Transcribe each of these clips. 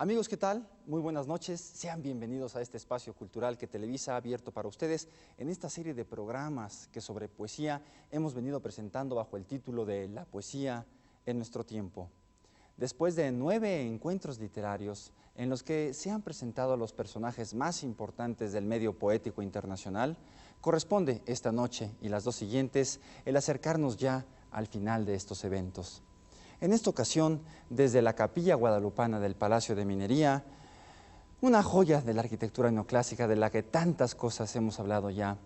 Amigos, ¿qué tal? Muy buenas noches. Sean bienvenidos a este espacio cultural que Televisa ha abierto para ustedes en esta serie de programas que sobre poesía hemos venido presentando bajo el título de La poesía en nuestro tiempo. Después de 9 encuentros literarios en los que se han presentado a los personajes más importantes del medio poético internacional, corresponde esta noche y las dos siguientes el acercarnos ya al final de estos eventos. En esta ocasión, desde la Capilla Guadalupana del Palacio de Minería, una joya de la arquitectura neoclásica de la que tantas cosas hemos hablado ya,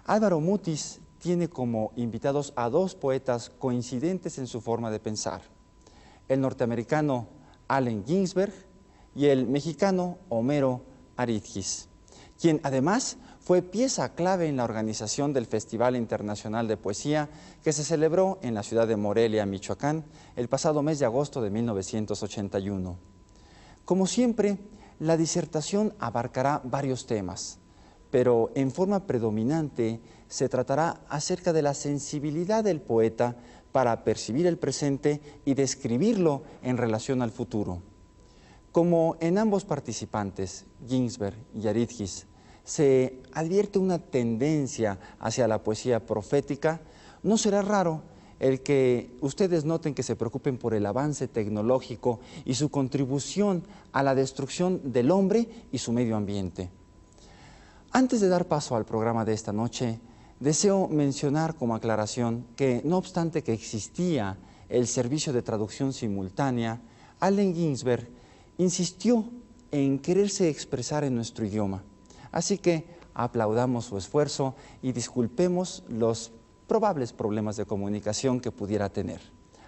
Álvaro Mutis tiene como invitados a dos poetas coincidentes en su forma de pensar: el norteamericano Allen Ginsberg y el mexicano Homero Aridgis, quien además fue pieza clave en la organización del Festival Internacional de Poesía que se celebró en la ciudad de Morelia, Michoacán, el pasado mes de agosto de 1981. Como siempre, la disertación abarcará varios temas, pero en forma predominante se tratará acerca de la sensibilidad del poeta para percibir el presente y describirlo en relación al futuro. Como en ambos participantes, Ginsberg y Aridgis, se advierte una tendencia hacia la poesía profética, no será raro el que ustedes noten que se preocupen por el avance tecnológico y su contribución a la destrucción del hombre y su medio ambiente. Antes de dar paso al programa de esta noche, deseo mencionar como aclaración que, no obstante que existía el servicio de traducción simultánea, Allen Ginsberg insistió en quererse expresar en nuestro idioma. Así que aplaudamos su esfuerzo y disculpemos los probables problemas de comunicación que pudiera tener.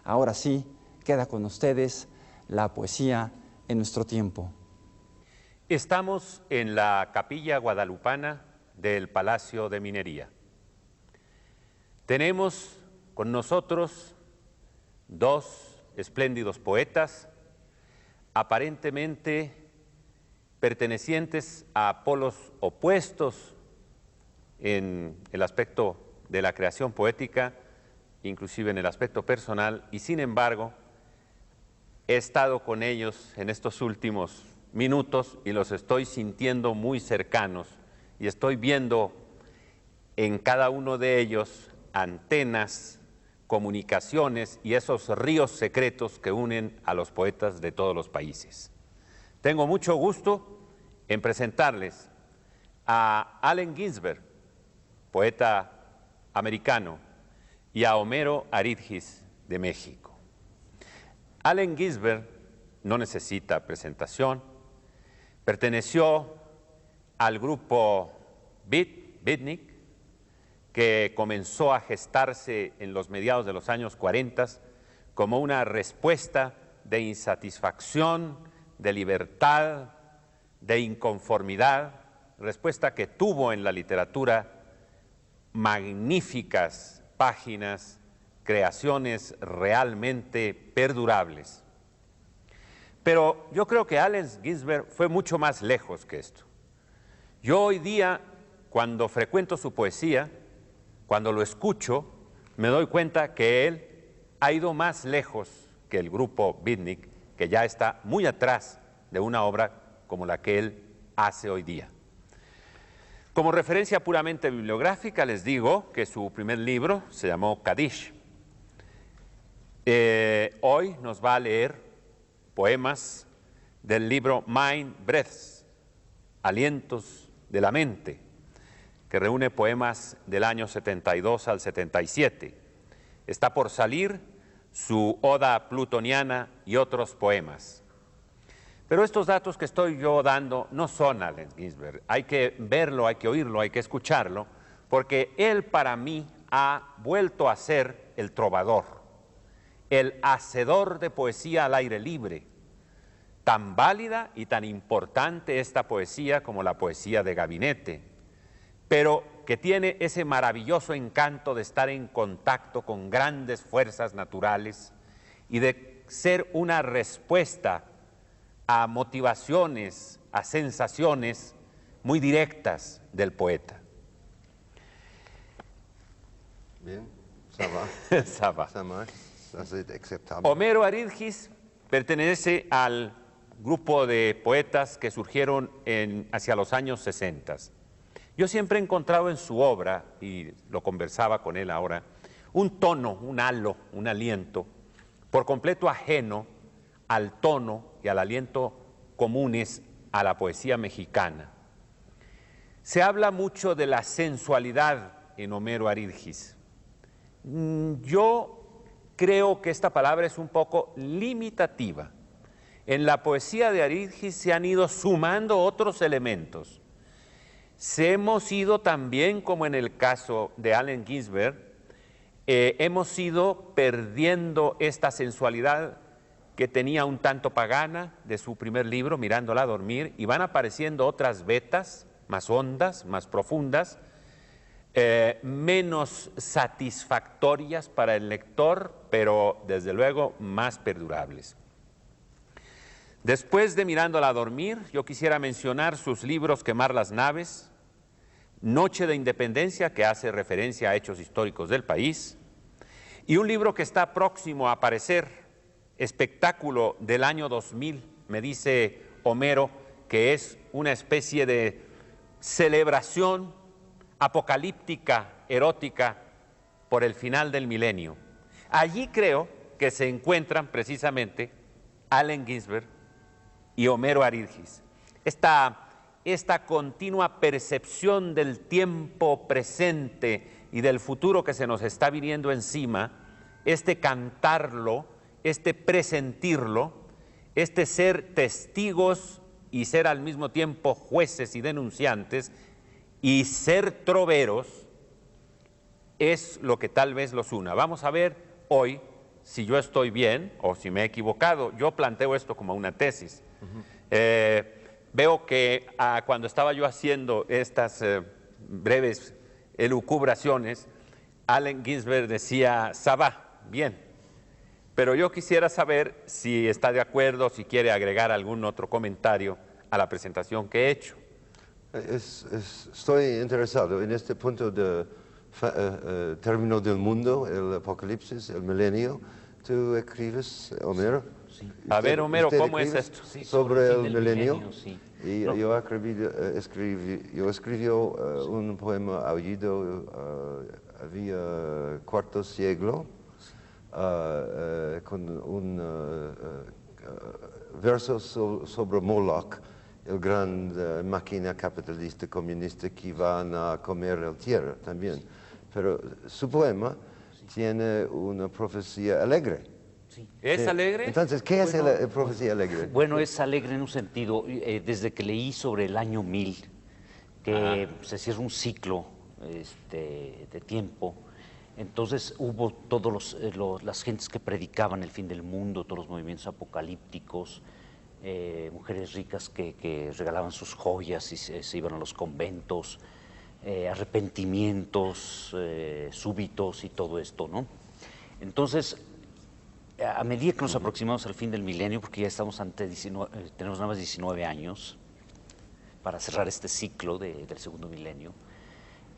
Ahora sí, queda con ustedes la poesía en nuestro tiempo. Estamos en la Capilla Guadalupana del Palacio de Minería. Tenemos con nosotros dos espléndidos poetas, aparentemente pertenecientes a polos opuestos en el aspecto de la creación poética, inclusive en el aspecto personal, y sin embargo he estado con ellos en estos últimos minutos y los estoy sintiendo muy cercanos y estoy viendo en cada uno de ellos antenas, comunicaciones y esos ríos secretos que unen a los poetas de todos los países. Tengo mucho gusto en presentarles a Allen Ginsberg, poeta americano, y a Homero Aridgis de México. Allen Ginsberg no necesita presentación, perteneció al grupo Beatnik, que comenzó a gestarse en los mediados de los años 40 como una respuesta de insatisfacción, de libertad, de inconformidad, respuesta que tuvo en la literatura magníficas páginas, creaciones realmente perdurables. Pero yo creo que Allen Ginsberg fue mucho más lejos que esto. Yo hoy día, cuando frecuento su poesía, cuando lo escucho, me doy cuenta que él ha ido más lejos que el grupo Beatnik, que ya está muy atrás de una obra como la que él hace hoy día. Como referencia puramente bibliográfica, les digo que su primer libro se llamó Kadish. Hoy nos va a leer poemas del libro Mind Breaths, Alientos de la Mente, que reúne poemas del año 72 al 77. Está por salir su Oda Plutoniana y otros poemas. Pero estos datos que estoy yo dando no son Allen Ginsberg. Hay que verlo, hay que oírlo, hay que escucharlo, porque él para mí ha vuelto a ser el trovador, el hacedor de poesía al aire libre. Tan válida y tan importante esta poesía como la poesía de gabinete, pero que tiene ese maravilloso encanto de estar en contacto con grandes fuerzas naturales y de ser una respuesta a motivaciones, a sensaciones muy directas del poeta. Bien, ça va. Ça va. Ça marche, ça c'est acceptable. Homero Aridgis pertenece al grupo de poetas que surgieron hacia los años 60. Yo siempre he encontrado en su obra, y lo conversaba con él ahora, un tono, un halo, un aliento por completo ajeno al tono y al aliento comunes a la poesía mexicana. Se habla mucho de la sensualidad en Homero Aridgis. Yo creo que esta palabra es un poco limitativa. En la poesía de Aridgis se han ido sumando otros elementos. Hemos ido también, como en el caso de Allen Ginsberg, hemos ido perdiendo esta sensualidad que tenía un tanto pagana de su primer libro, Mirándola a dormir, y van apareciendo otras vetas más hondas, más profundas, menos satisfactorias para el lector, pero desde luego más perdurables. Después de Mirándola a dormir, yo quisiera mencionar sus libros Quemar las naves, Noche de Independencia, que hace referencia a hechos históricos del país, y un libro que está próximo a aparecer, Espectáculo del año 2000, me dice Homero, que es una especie de celebración apocalíptica, erótica, por el final del milenio. Allí creo que se encuentran precisamente Allen Ginsberg y Homero Aridgis. Esta continua percepción del tiempo presente y del futuro que se nos está viniendo encima, este cantarlo, este presentirlo, este ser testigos y ser al mismo tiempo jueces y denunciantes y ser troveros, es lo que tal vez los una. Vamos a ver hoy si yo estoy bien o si me he equivocado. Yo planteo esto como una tesis. Veo que cuando estaba yo haciendo estas breves elucubraciones, Allen Ginsberg decía, ça va, bien. Pero yo quisiera saber si está de acuerdo, si quiere agregar algún otro comentario a la presentación que he hecho. Estoy interesado en este punto de término del mundo, el apocalipsis, el milenio. ¿Tú escribes, Homero? Sí. A ver, Homero, ¿cómo es esto? Sí, sobre el milenio. Sí. Y no. Yo escribí un poema aullido, había cuarto siglo, con un verso sobre Moloch, el gran máquina capitalista comunista que van a comer la tierra también. Pero su poema tiene una profecía alegre. Sí. ¿Es alegre? Entonces, ¿qué es la profecía alegre? Bueno, es alegre en un sentido, desde que leí sobre el año 1000, que se cierra un ciclo de tiempo. Entonces hubo todas las gentes que predicaban el fin del mundo, todos los movimientos apocalípticos, mujeres ricas que regalaban sus joyas y se iban a los conventos, arrepentimientos súbitos y todo esto, ¿no? Entonces, a medida que nos aproximamos al fin del milenio, porque ya estamos tenemos nada más 19 años para cerrar este ciclo del segundo milenio,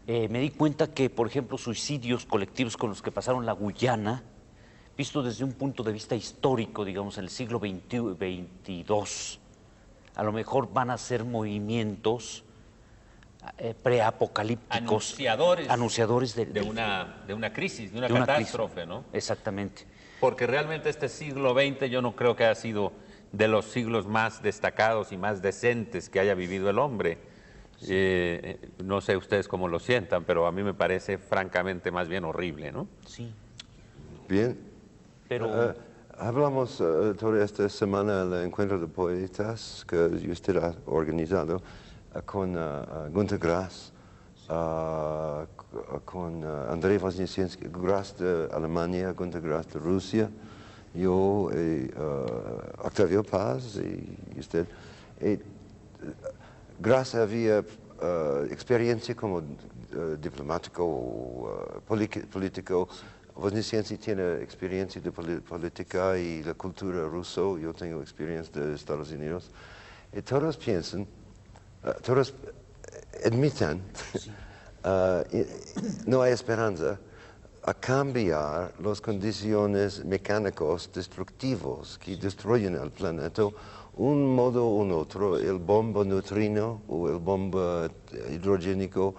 me di cuenta que, por ejemplo, suicidios colectivos con los que pasaron la Guyana, visto desde un punto de vista histórico, digamos, en el siglo XXII, a lo mejor van a ser movimientos preapocalípticos. Anunciadores de una crisis, de una catástrofe, ¿no? Exactamente. Porque realmente este siglo XX yo no creo que haya sido de los siglos más destacados y más decentes que haya vivido el hombre. Sí. No sé ustedes cómo lo sientan, pero a mí me parece francamente más bien horrible, ¿no? Sí. Bien. Pero hablamos toda esta semana del encuentro de poetas que usted ha organizado con Günter Grass, con Andrei Voznesensky, Grass de Alemania, Günter Grass de Rusia, yo, Octavio Paz y usted. Grass había experiencia como diplomático o político. Voznesensky tiene experiencia de política y la cultura rusa. Yo tengo experiencia de Estados Unidos. Y todos piensan, todos admiten, sí. No hay esperanza a cambiar las condiciones mecánicas destructivas que destruyen el planeta un modo o un otro, el bomba neutrino o el bomba hidrogénico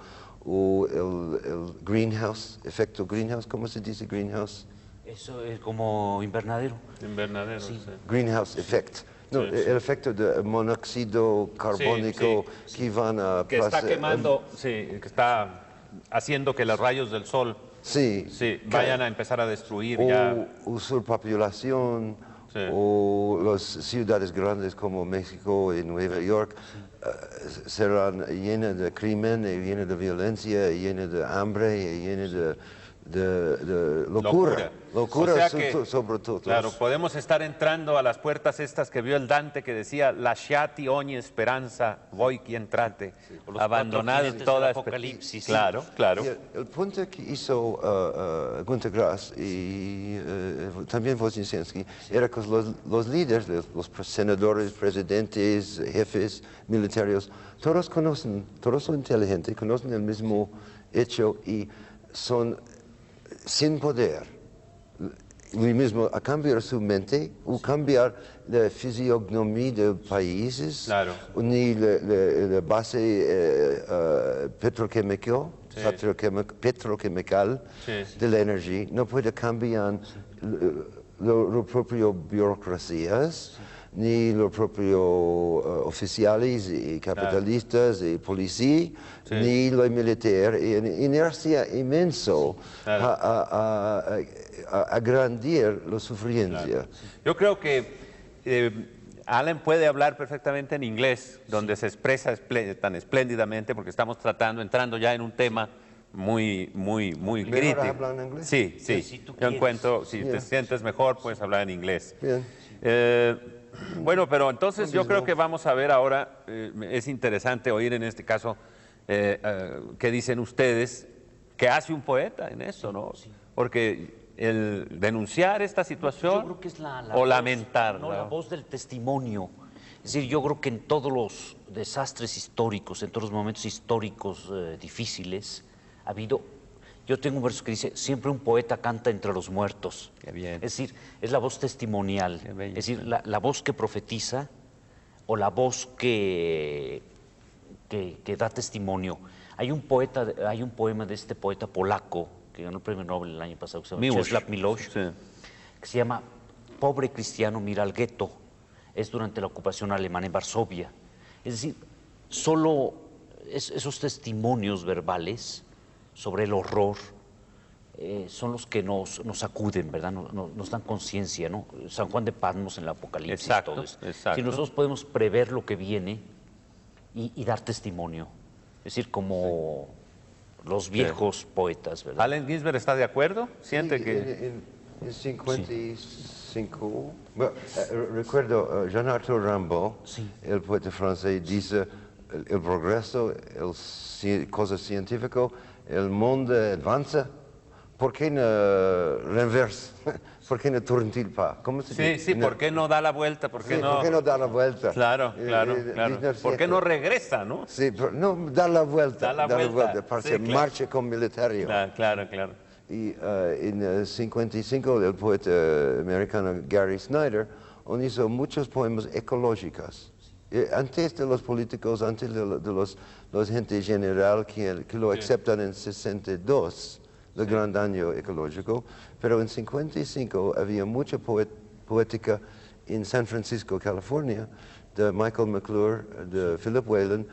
o el greenhouse, efecto greenhouse, ¿cómo se dice greenhouse? Eso es como invernadero. Invernadero, Sí. sí. Greenhouse effect. No, Sí, sí. el efecto de monóxido carbónico que van a... Que está quemando, sí, que está haciendo que los rayos del sol sí, vayan a empezar a destruir o, ya. o superpopulación, Sí. o las ciudades grandes como México y Nueva York serán llenas de crimen, y llenas de violencia, y llenas de hambre, y llenas de locura. Locura O sea que, sobre todo. claro, podemos estar entrando a las puertas estas que vio el Dante que decía, lasciati ogni esperanza, voi quien trate, O los abandonad 4 jinetes toda del esperanza. Apocalipsis. Claro, claro. Y el punto que hizo Günter Grass y también Woźniczewski era que los líderes, los senadores, presidentes, jefes militares, todos conocen, todos son inteligentes, conocen el mismo hecho y son sin poder, lo mismo a cambiar su mente o cambiar la fisionomía de países, Claro. ni la base petroquímica, Sí. petroquímical Sí. de la energía, no puede cambiar lo propio burocracias, ni lo propio oficiales y capitalistas y policía, Sí. ni lo militar, y en inercia inmenso Claro. a agrandir la sufriencia. Yo creo que Alan puede hablar perfectamente en inglés, donde se expresa tan espléndidamente, porque estamos entrando ya en un tema muy ¿Mejor crítico. hablar en inglés? Sí, sí. Si tú Yo quieres. encuentro, si te Bien. sientes mejor, puedes hablar en inglés. Bien. Bueno, pero entonces yo creo que vamos a ver ahora, es interesante oír en este caso qué dicen ustedes, qué hace un poeta en eso, ¿no? Porque el denunciar esta situación Yo creo que es la o voz, lamentar. no, la voz del testimonio. Es decir, yo creo que en todos los desastres históricos, en todos los momentos históricos difíciles, ha habido... Yo tengo un verso que dice, siempre un poeta canta entre los muertos. Qué bien. Es decir, es la voz testimonial. Qué bello. Es decir, la voz que profetiza o la voz que da testimonio. Hay un poema de este poeta polaco que ganó el premio Nobel el año pasado, que se llama Miłosz. Czesław Miłosz, Sí. que se llama Pobre cristiano mira al gueto. Es durante la ocupación alemana en Varsovia. Es decir, solo esos testimonios verbales sobre el horror son los que nos sacuden, ¿verdad? Nos dan conciencia, ¿no? San Juan de Patmos en el Apocalipsis, Exacto, todo eso. exacto. Si nosotros podemos prever lo que viene y dar testimonio, es decir, como los viejos poetas, ¿verdad? Allen Ginsberg está de acuerdo, siente Sí, que en 55, bueno, recuerdo Jean Arthur Rimbaud, Sí. el poeta francés, dice el progreso, cosa científica, el mundo avanza, ¿por qué no reversa? ¿Por qué no tourne-t-il pas? ¿Cómo se sí, dice? sí, ¿por qué no da la vuelta? ¿Por qué Sí, no? ¿por qué no da la vuelta? Claro, claro, claro. 1900. ¿Por qué no regresa, no? Sí, pero no, da la vuelta. Da la vuelta, para sí, hacer claro. marcha con militario. Claro, claro, claro. Y en 55 el poeta americano Gary Snyder hizo muchos poemas ecológicos. Antes de los políticos, antes de los gente general que lo aceptan en 62, el gran daño ecológico, pero en 55 había mucha poética en San Francisco, California, de Michael McClure, de Philip Whalen,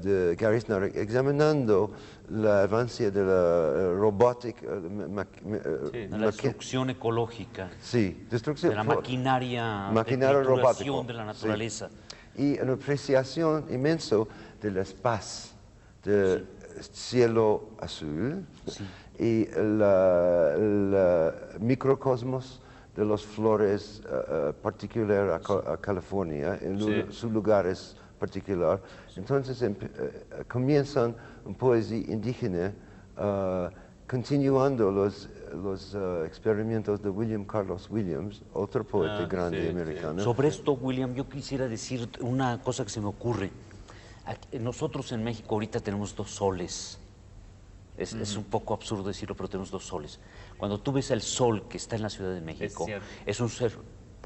de Gary Snyder, examinando el avance de la robótica, De la destrucción ecológica, sí, destrucción, de la maquinaria de maquinaria trituración robótica, de la sí. naturaleza. Y una apreciación inmenso del espacio, del cielo azul y el microcosmos de las flores particulares a California, en sus lugares particulares. Entonces comienzan una poesía indígena continuando los experimentos de William Carlos Williams, otro poeta grande sí, americano. Sobre esto, William, yo quisiera decir una cosa que se me ocurre. Nosotros en México ahorita tenemos 2 soles. Es un poco absurdo decirlo, pero tenemos 2 soles. Cuando tú ves el sol que está en la Ciudad de México, cierto. es un ser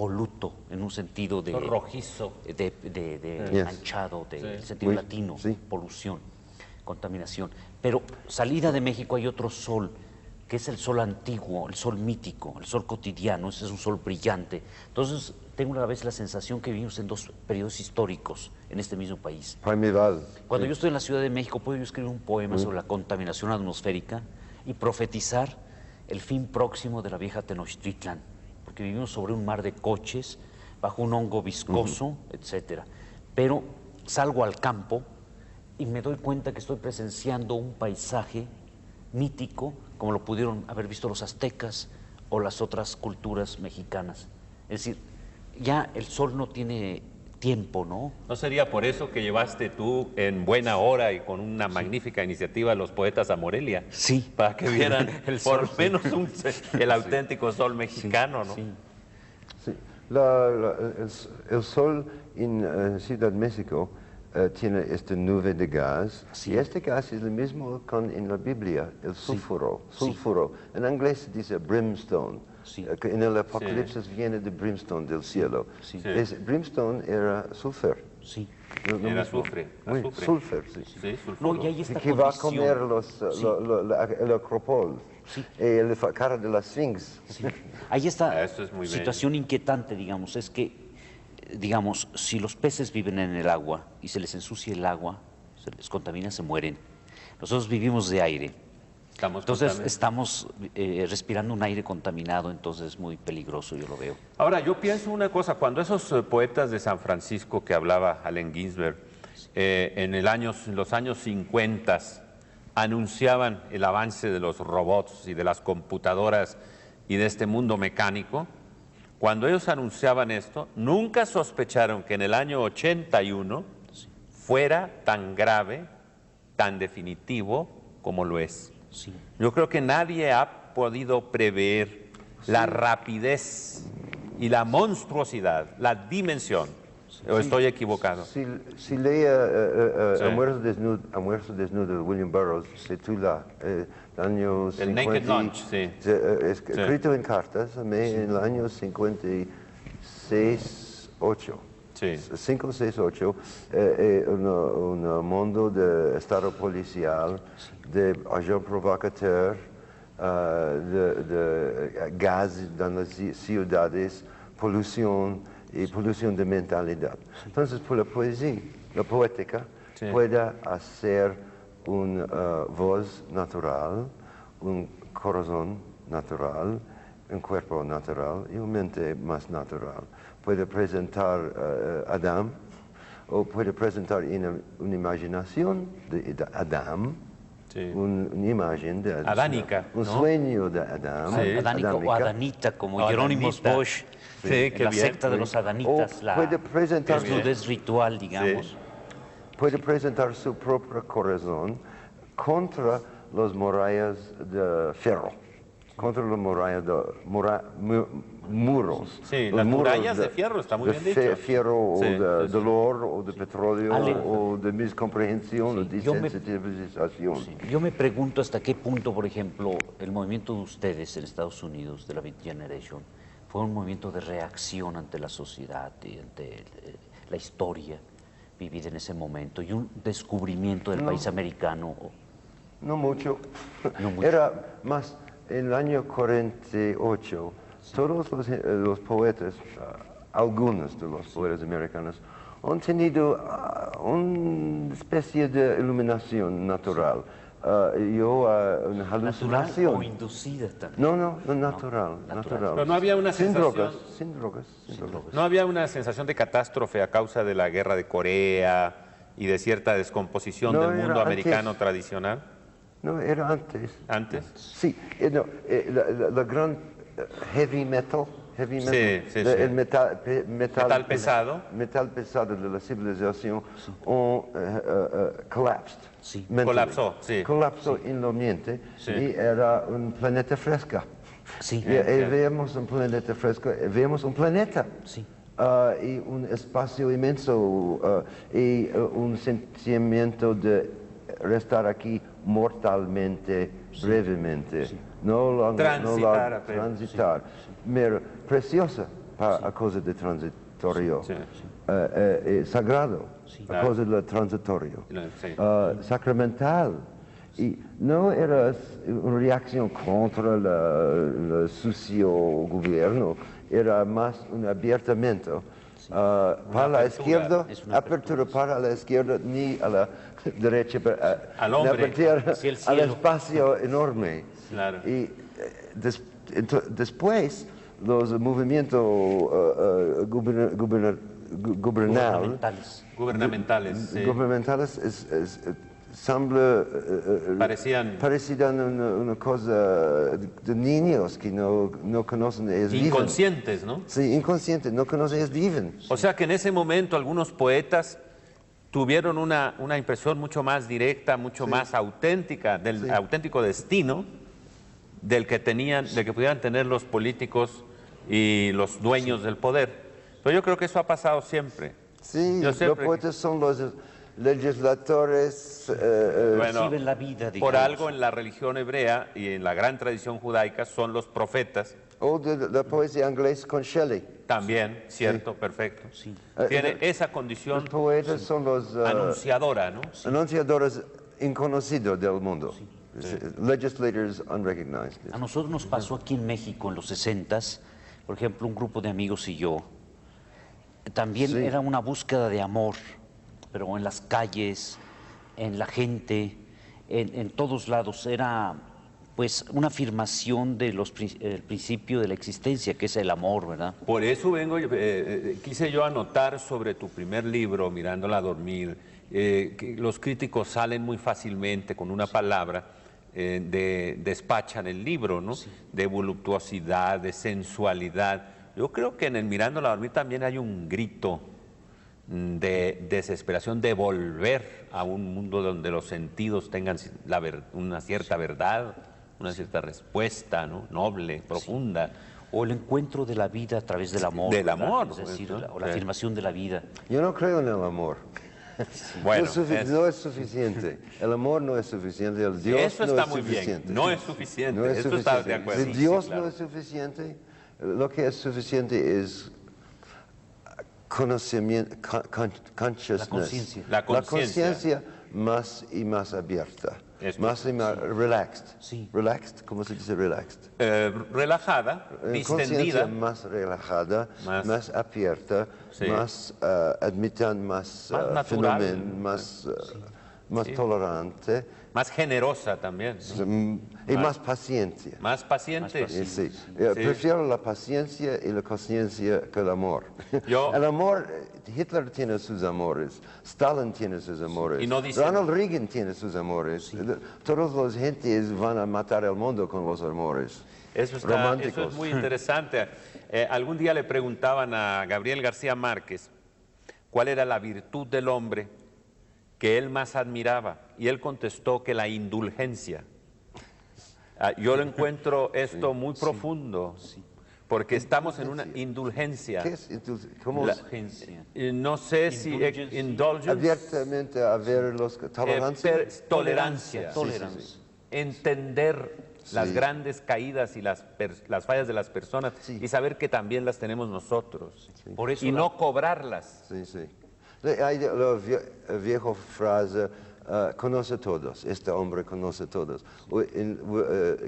poluto, en un sentido de... rojizo. De Yes. manchado, de Sí. sentido Muy- latino, sí. polución, contaminación. Pero salida de México hay otro sol, que es el sol antiguo, el sol mítico, el sol cotidiano, ese es un sol brillante. Entonces, tengo a la vez la sensación que vivimos en dos periodos históricos en este mismo país. Primeval. Cuando yo estoy en la Ciudad de México, puedo yo escribir un poema sobre la contaminación atmosférica y profetizar el fin próximo de la vieja Tenochtitlan, porque vivimos sobre un mar de coches, bajo un hongo viscoso, etcétera. Pero salgo al campo y me doy cuenta que estoy presenciando un paisaje mítico, como lo pudieron haber visto los aztecas o las otras culturas mexicanas. Es decir, ya el sol no tiene tiempo, ¿no? ¿No sería por eso que llevaste tú en buena hora y con una magnífica iniciativa a los poetas a Morelia? Sí. Para que vieran El por sol, menos el auténtico sol mexicano, ¿no? Sí. Sí. El sol en Ciudad de México tiene esta nube de gas, Sí. y este gas es el mismo con en la Biblia, el sulfuro. En inglés se dice brimstone. Sí. Que en el Apocalipsis viene de brimstone del cielo. Sí. Brimstone era sulfur. Sí. Lo Era mismo. azufre, Oui, azufre. sulfur, sí. Sí, sulfuro. No, y hay esta Que va a condición. comer el acropol, el cara de la Sphinx. Sí. Hay esta Eso es muy bello. situación inquietante, digamos, es que, digamos, si los peces viven en el agua y se les ensucia el agua, se les contamina, se mueren. Nosotros vivimos de aire. Entonces estamos respirando un aire contaminado, entonces es muy peligroso, yo lo veo. Ahora, yo pienso una cosa, cuando esos poetas de San Francisco que hablaba Allen Ginsberg, en los años 50 anunciaban el avance de los robots y de las computadoras y de este mundo mecánico, cuando ellos anunciaban esto, nunca sospecharon que en el año 81 fuera tan grave, tan definitivo como lo es. Sí. Yo creo que nadie ha podido prever la rapidez y la monstruosidad, la dimensión. ¿O estoy equivocado? Si lee Sí. Almuerzo Desnudo de William Burroughs, se titula año 50, El Naked Lunch, sí. Escrito en cartas a mí en el año 56, 8. Sí. 5, 6, 8, un mundo de estado policial, de agente provocateur, de gas en las ciudades, polución y polución de mentalidad. Entonces, por la poesía, la poética, Sí. puede hacer una voz natural, un corazón natural, un cuerpo natural y una mente más natural. Puede presentar Adán, o puede presentar una imaginación de Adán, Sí. una imagen de Adán, Adánica, un ¿no? sueño de Adán, Sí. Adánica o Adanita, como O Jerónimo Adanita. Bosch, Sí, qué la bien. secta de los Adanitas, O la puede presentar desnudez ritual, digamos. puede presentar su propio corazón contra las murallas de ferro, contra las murallas de muros. Sí, Los las muros murallas de fierro, está muy bien dicho. Fierro Sí, o de sí, sí. dolor o de petróleo Ale. o de miscomprensión o de yo me- desensitivización. Sí. Yo me pregunto hasta qué punto, por ejemplo, el movimiento de ustedes en Estados Unidos, de la Beat Generation, fue un movimiento de reacción ante la sociedad y ante la historia vivida en ese momento y un descubrimiento del país americano. No mucho. No mucho. Era más, en el año 48, todos los poetas, algunos de los poetas americanos, han tenido una especie de iluminación natural. Una ¿Natural halucinación. o inducida también? No, natural, natural. natural. Pero no había una sin sensación- drogas, sin drogas. ¿No había una sensación de catástrofe a causa de la guerra de Corea y de cierta descomposición No, del era mundo antes. americano tradicional No, era antes. antes? Sí, la gran heavy metal, sí, el sí. metal pesado. metal pesado de la civilización collapsed. Sí. mentally. Colapsó, sí. Colapsó en la mente Sí. y era un planeta fresco. Sí. Y vemos un planeta fresco, vemos un planeta. Sí. Y un espacio inmenso y un sentimiento de estar aquí mortalmente, brevemente, no Transitar, transitar. Pero preciosa, a causa de transitorio. Sí. Sagrado, a Claro. causa del transitorio. Sí. Sacramental. Y no era una reacción contra el sucio gobierno, era más un abiertamiento. Para la apertura. izquierda, Es una apertura para la izquierda ni a la derecha, Al hombre. una apertura Hacia el al cielo. espacio enorme. Claro. Y después los movimientos Gubernamentales. Gubernamentales. sí. gubernamentales semble Parecían una cosa de niños que no conocen, ellos viven. inconscientes, ¿no? Sí, inconscientes, no conocen, ellos viven. O sea que en ese momento algunos poetas tuvieron una impresión mucho más directa, mucho más auténtica, del Sí. auténtico destino del que pudieran tener los políticos y los dueños del poder. Pero yo creo que eso ha pasado siempre. Sí, Yo los siempre- poetas son los legisladores. Bueno, Reciben la vida, por digamos. algo en la religión hebrea y en la gran tradición judaica son los profetas. O de la poesía inglesa con Shelley. También, cierto, perfecto. Sí. Tiene Eh, esa condición Los poetas son los anunciadora, ¿no? anunciadores inconocidos del mundo. Legislators unrecognized. A nosotros nos pasó aquí en México en los 60s, por ejemplo, un grupo de amigos y yo, también Sí. era una búsqueda de amor, pero en las calles, en la gente, en todos lados, era pues una afirmación de el principio de la existencia, que es el amor, ¿verdad? Por eso quise yo anotar sobre tu primer libro, Mirándola dormir, que los críticos salen muy fácilmente con una palabra, despachan el libro, ¿no? Sí. De voluptuosidad, de sensualidad. Yo creo que en el Mirándola dormir también hay un grito de desesperación de volver a un mundo donde los sentidos tengan una cierta verdad, una cierta respuesta, ¿no? Noble, profunda. O el encuentro de la vida a través del amor. Del ¿verdad? amor, Es decir, pues, ¿no? o la Sí. afirmación de la vida. Yo no creo en el amor. Bueno, No es suficiente. El amor no es suficiente. El Dios eso no está es muy bien. suficiente. No es suficiente. No es Esto está de suficiente. acuerdo. Si Sí, Dios claro. no es suficiente, lo que es suficiente es conocimiento, consciousness. conciencia. La conciencia. conciencia más y más abierta. Esto. Más y más relaxed. Sí. Relaxed, ¿cómo se dice relaxed? Relajada, Conciencia distendida. más relajada, Más- más abierta, Sí. más admitiendo más, Más natural. fenómeno, más tolerante Más generosa también, ¿no? y más paciencia. Más paciente. Sí, sí. Sí. Prefiero la paciencia y la conciencia que el amor. Yo- El amor, Hitler tiene sus amores, Stalin tiene sus amores, Y no dicen- Ronald Reagan tiene sus amores. Todos los gentes van a matar el mundo con los amores. Eso románticos. es muy interesante. Algún día le preguntaban a Gabriel García Márquez cuál era la virtud del hombre que él más admiraba, y él contestó que la indulgencia. Yo lo encuentro esto muy profundo, porque estamos en una indulgencia. ¿Qué es? Entonces, ¿cómo La- Urgencia. No sé si Indulgence. indulgence, abiertamente a ver los tolerancia? tolerancia, Tolerancia. entender las Sí. grandes caídas y las fallas de las personas Sí. y saber que también las tenemos nosotros Por eso y la- no cobrarlas. Sí, sí. Hay la vieja frase, conoce a todos, este hombre conoce a todos.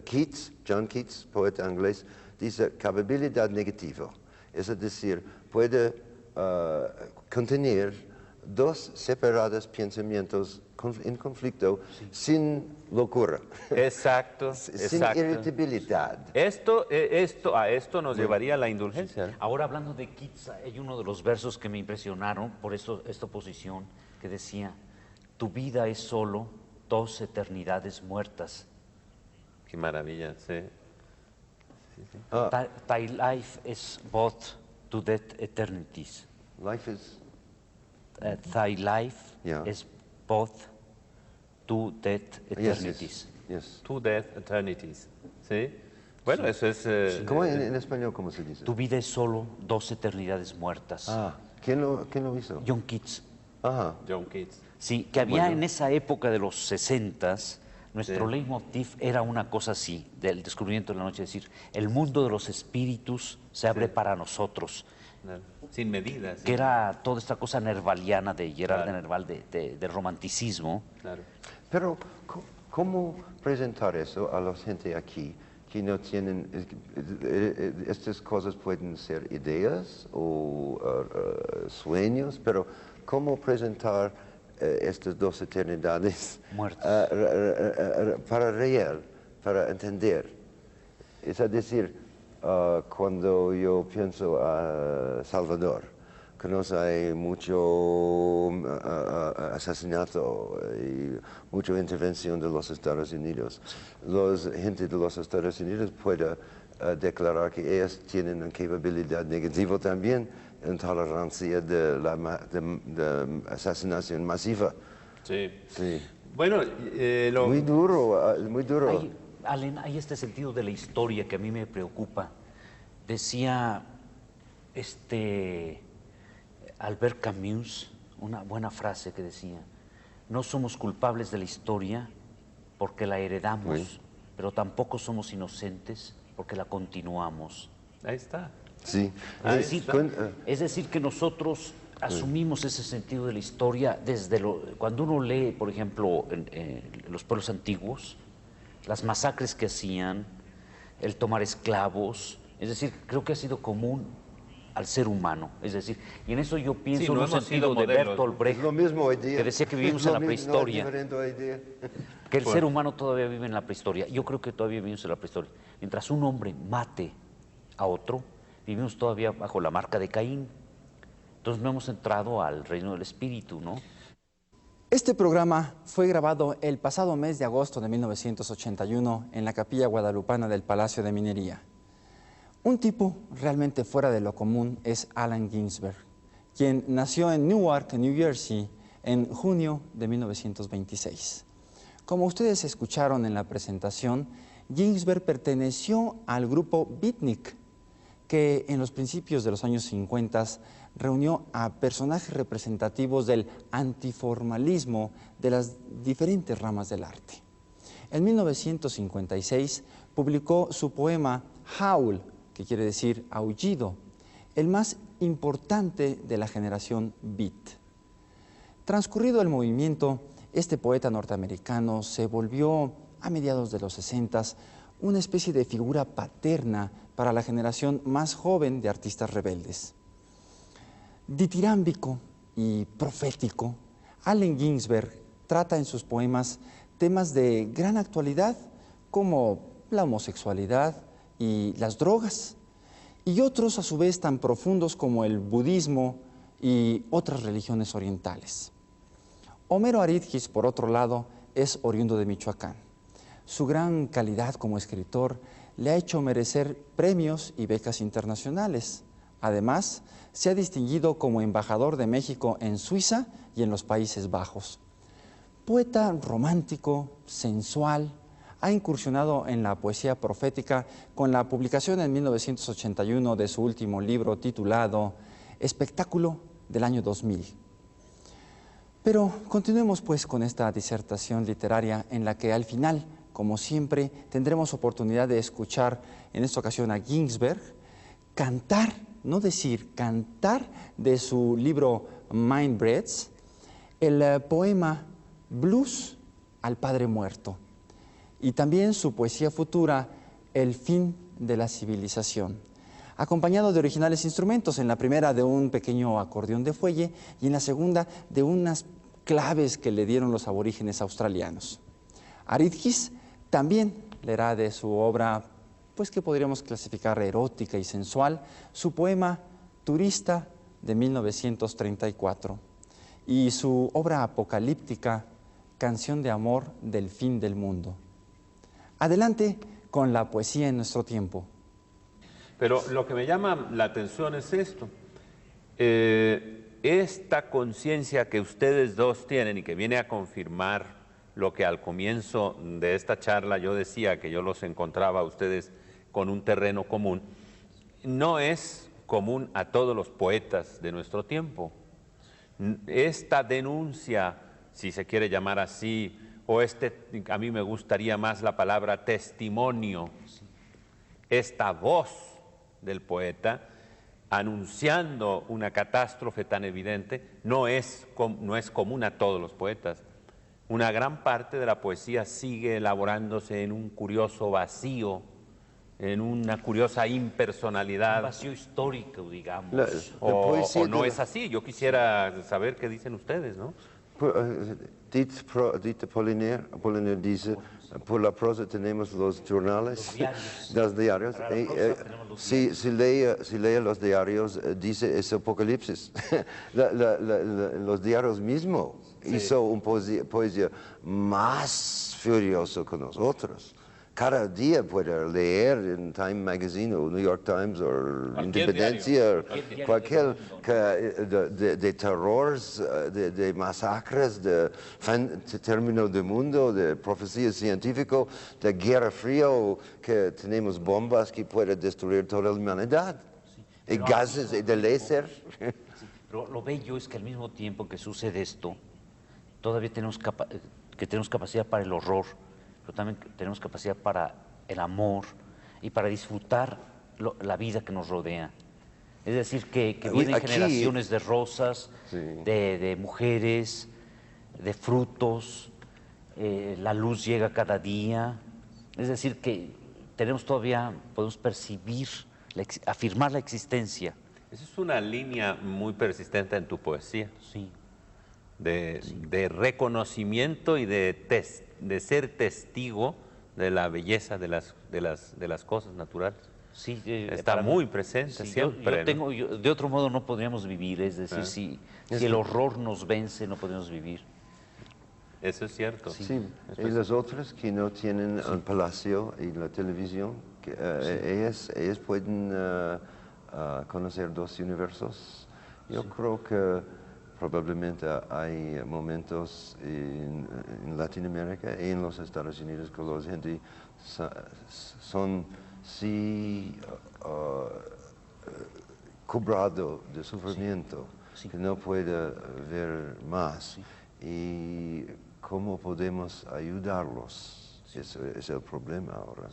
Keats, John Keats, poeta inglés, dice capabilidad negativa, es decir, puede contener dos separados pensamientos en conflicto sin locura, Exacto, sin exacto. irritabilidad. A esto nos llevaría a la indulgencia, ¿no? Ahora hablando de Keats, hay uno de los versos que me impresionaron por esta posición que decía, tu vida es solo 2 eternidades muertas. Qué maravilla, sí. Thy life is both 2 dead eternities. Life is, Thy life Yeah. is both 2 dead yes, eternities. yes. Two death eternities, ¿sí? Bueno, eso es... ¿Cómo en español cómo se dice? Tu vida es solo 2 eternidades muertas. ¿Quién lo hizo? John Keats. Ajá. John Keats. Sí, que había en esa época de los 60s, Nuestro leitmotiv era una cosa así, del descubrimiento de la noche, es decir, el mundo de los espíritus se abre para nosotros. Sin medidas. Que era toda esta cosa nervaliana de Gerard de Claro. Nerval, de romanticismo. Claro. Pero, ¿cómo presentar eso a la gente aquí que no tienen, estas cosas pueden ser ideas o sueños, pero cómo presentar estas dos eternidades Muertas. para real, para entender? Es decir, cuando yo pienso a Salvador, que nos hay mucho asesinato y mucha intervención de los Estados Unidos. La gente de los Estados Unidos puede declarar que ellos tienen una capacidad negativa también en tolerancia de asesinación masiva. Sí. Sí. Bueno, Muy duro, muy duro. Allen, hay este sentido de la historia que a mí me preocupa. Decía Albert Camus, una buena frase que decía: no somos culpables de la historia porque la heredamos, pero tampoco somos inocentes porque la continuamos. ahí está. Sí. Es decir, que nosotros asumimos ese sentido de la historia cuando uno lee, por ejemplo, los pueblos antiguos, las masacres que hacían, el tomar esclavos, es decir, creo que ha sido común al ser humano, es decir, y en eso yo pienso Sí, no en un hemos sentido sido de modelos. Bertolt Brecht, Es lo mismo hoy día. que decía que vivimos en la prehistoria, que el Bueno. ser humano todavía vive en la prehistoria. Yo creo que todavía vivimos en la prehistoria. Mientras un hombre mate a otro, vivimos todavía bajo la marca de Caín. Entonces no hemos entrado al reino del espíritu, ¿no? Este programa fue grabado el pasado mes de agosto de 1981 en la Capilla Guadalupana del Palacio de Minería. Un tipo realmente fuera de lo común es Allen Ginsberg, quien nació en Newark, New Jersey, en junio de 1926. Como ustedes escucharon en la presentación, Ginsberg perteneció al grupo Beatnik, que en los principios de los años 50 reunió a personajes representativos del antiformalismo de las diferentes ramas del arte. En 1956 publicó su poema Howl, que quiere decir aullido, el más importante de la generación Beat. Transcurrido el movimiento, este poeta norteamericano se volvió, a mediados de los 60, una especie de figura paterna para la generación más joven de artistas rebeldes. Ditirámbico y profético, Allen Ginsberg trata en sus poemas temas de gran actualidad como la homosexualidad y las drogas, y otros a su vez tan profundos como el budismo y otras religiones orientales. Homero Aridgis, por otro lado, es oriundo de Michoacán. Su gran calidad como escritor le ha hecho merecer premios y becas internacionales. Además, se ha distinguido como embajador de México en Suiza y en los Países Bajos. Poeta romántico, sensual, ha incursionado en la poesía profética con la publicación en 1981 de su último libro titulado Espectáculo del año 2000. Pero continuemos pues con esta disertación literaria en la que al final, como siempre, tendremos oportunidad de escuchar en esta ocasión a Ginsberg cantar, no decir, cantar de su libro Mind Breaths, el poema Blues al Padre Muerto, y también su poesía futura, El fin de la civilización, acompañado de originales instrumentos, en la primera de un pequeño acordeón de fuelle y en la segunda de unas claves que le dieron los aborígenes australianos. Aridgis también leerá de su obra, pues que podríamos clasificar erótica y sensual, su poema Turista de 1934 y su obra apocalíptica Canción de amor del fin del mundo. Adelante con la poesía en nuestro tiempo. Pero lo que me llama la atención es esto. Esta conciencia que ustedes dos tienen y que viene a confirmar lo que al comienzo de esta charla yo decía, que yo los encontraba a ustedes con un terreno común, no es común a todos los poetas de nuestro tiempo. Esta denuncia, si se quiere llamar así, o a mí me gustaría más la palabra testimonio, esta voz del poeta anunciando una catástrofe tan evidente, no es común a todos los poetas. Una gran parte de la poesía sigue elaborándose en un curioso vacío, en una curiosa impersonalidad. Un vacío histórico, digamos. O no es así. Yo quisiera saber qué dicen ustedes, ¿no? Dit Apollinaire dice, por la prosa tenemos los jornales, los diarios. Si lee los diarios, dice es Apocalipsis. Los diarios mismos hizo una poesía más furiosa que nosotros. Cada día puede leer en Time Magazine o New York Times o Independencia, cualquier de terrores, de masacres, de término del mundo, de profecía científica, de guerra fría, que tenemos bombas que pueden destruir toda la humanidad, y gases de láser. Sí, pero lo bello es que al mismo tiempo que sucede esto, todavía tenemos capacidad para el horror, pero también tenemos capacidad para el amor y para disfrutar la vida que nos rodea. Es decir, que vienen aquí, generaciones de rosas, sí, de mujeres, de frutos, la luz llega cada día. Es decir, que podemos percibir, afirmar la existencia. Esa es una línea muy persistente en tu poesía. Sí. De reconocimiento y de ser testigo de la belleza de las cosas naturales. Sí, está muy presente siempre. De otro modo no podríamos vivir, es decir, si el horror nos vence, no podemos vivir. Eso es cierto. Sí, y las otras que no tienen un palacio y la televisión, ellas pueden conocer dos universos. Yo creo que probablemente hay momentos en Latinoamérica y en los Estados Unidos que la gente son cobrado de sufrimiento, que no puede ver más. Y cómo podemos ayudarlos, ese es el problema ahora.